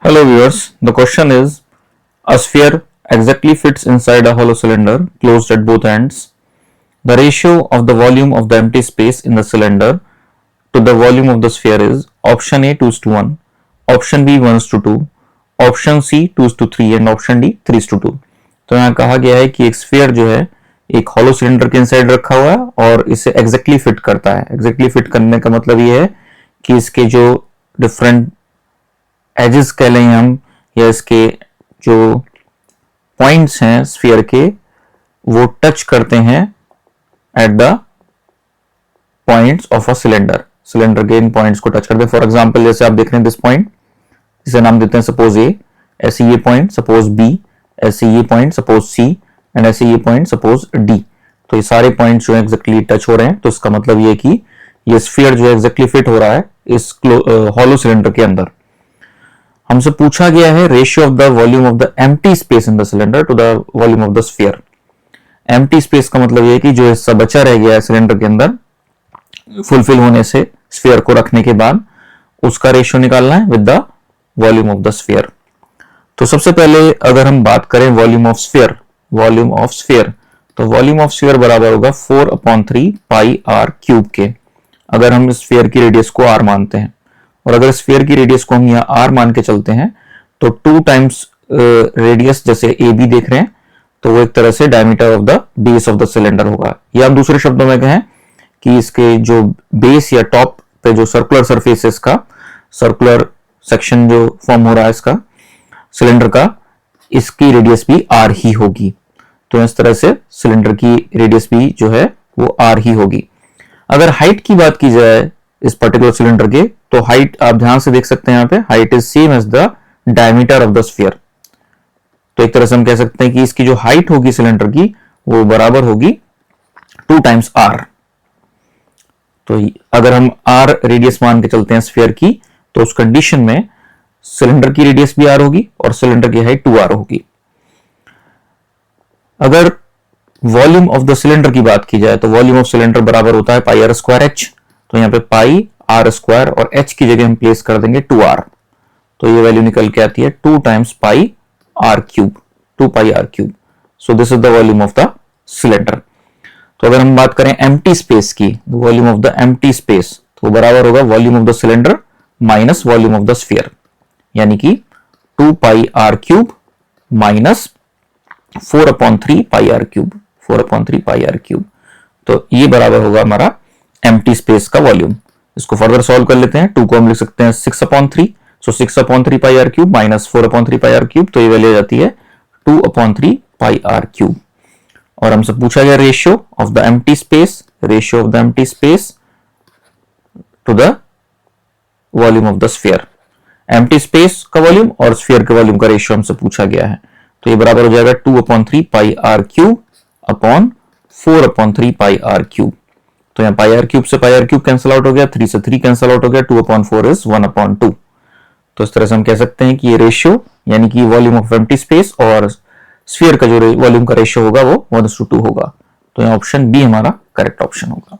Hello viewers, the question is, a sphere exactly fits inside a hollow cylinder closed at both ends. The ratio of the volume of the empty space in the cylinder to the volume of the sphere is option A 2:1, option B 1:2, option C 2:3 and option D 3:2. तो यहाँ कहा गया है कि एक sphere जो है एक हॉलो सिलेंडर के इनसाइड रखा हुआ है और इसे एग्जैक्टली फिट करता है। एग्जैक्टली फिट करने का मतलब ये है कि इसके जो डिफरेंट एजेस कह लें हम या इसके जो पॉइंट्स हैं स्फीयर के वो टच करते हैं at the points of a cylinder. Cylinder के इन पॉइंट्स को टच करते हैं। फॉर एग्जांपल जैसे आप देख रहे हैं दिस पॉइंट, जिसे नाम देते हैं सपोज ए, ऐसे ये पॉइंट सपोज बी, ऐसे ये पॉइंट सपोज सी एंड ऐसे ये पॉइंट सपोज डी। तो ये सारे पॉइंट्स जो है एग्जैक्टली टच हो रहे हैं। तो इसका मतलब ये कि ये स्फीयर जो है एग्जैक्टली फिट हो रहा है इस हॉलो सिलेंडर के अंदर। हमसे पूछा गया है ratio of the volume of the empty space in the cylinder to the volume of the sphere. Empty space का मतलब ये है कि जो हिस्सा बचा रह गया है सिलेंडर के अंदर फुलफिल होने से स्फीयर को रखने के बाद उसका रेशियो निकालना है with the volume of the sphere. तो सबसे पहले अगर हम बात करें वॉल्यूम ऑफ स्फीयर, तो वॉल्यूम ऑफ स्फीयर बराबर होगा 4/3 पाई आर क्यूब के, अगर हम इस स्फीयर की रेडियस को आर मानते हैं। और अगर स्फीयर की रेडियस को हम यहाँ आर मान के चलते हैं तो 2 टाइम्स रेडियस, जैसे ए बी देख रहे हैं तो वो एक तरह से diameter of the base of the cylinder होगा। या आप दूसरे शब्दों में कहें कि इसके जो बेस या टॉप पे जो सर्कुलर सरफेस का सर्कुलर सेक्शन जो फॉर्म हो रहा है इसका सिलेंडर का, इसकी रेडियस भी आर ही होगी। तो इस तरह से सिलेंडर की रेडियस भी जो है वो आर ही होगी। अगर हाइट की बात की जाए इस पर्टिकुलर सिलेंडर के, तो हाइट आप ध्यान से देख सकते हैं यहाँ पे, height is same as the diameter of the sphere. तो एक तरह से हम कह सकते हैं कि इसकी जो हाइट होगी सिलेंडर की वो बराबर होगी 2 टाइम्स आर। तो अगर हम आर रेडियस मान के चलते हैं स्फीयर की, तो उस कंडीशन में सिलेंडर की रेडियस भी आर होगी और सिलेंडर की हाइट 2r होगी। अगर वॉल्यूम ऑफ द सिलेंडर की बात की जाए तो वॉल्यूम ऑफ सिलेंडर बराबर होता है पाई आर स्क्वायर एच। तो यहाँ पे पाई आर स्क्वायर और एच की जगह हम प्लेस कर देंगे 2r। तो ये वैल्यू निकल के आती है 2 times pi r cube, 2 pi r cube. So this is the volume of the cylinder. तो अगर हम बात करें एम्प्टी स्पेस की, volume of the empty space, तो बराबर होगा volume of the cylinder minus volume of the sphere, यानी कि 2 pi r cube minus 4/3 pi r cube, 4/3 pi r cube. तो ये बराबर होगा हमारा एम्प्टी स्पेस का वॉल्यूम। इसको फर्दर सॉल्व कर लेते हैं। 2 को हम लिख सकते हैं 6/3, so 6/3 pi r cube minus 4/3 pi r cube, तो ये वैल्यू आ जाती है 2/3 पाई आर क्यूब। और हमसे पूछा गया ratio of the empty space, ratio of the empty space to the volume of the sphere. Empty space का वॉल्यूम और स्फीयर के वॉल्यूम का रेशियो हमसे पूछा गया है। तो ये बराबर हो जाएगा 2/3 pi r cube upon 4/3 pi r cube. तो यहाँ पाई आर क्यूब से pi r cube cancel out हो गया, 3 से 3 कैंसिल आउट हो गया, 2/4 इज 1/2। तो इस तरह से हम कह सकते हैं कि ये रेशियो यानी कि वॉल्यूम ऑफ एम्प्टी स्पेस और स्फीयर का जो वॉल्यूम का रेशियो होगा वो 1:2 होगा। तो यहाँ ऑप्शन बी हमारा करेक्ट ऑप्शन होगा।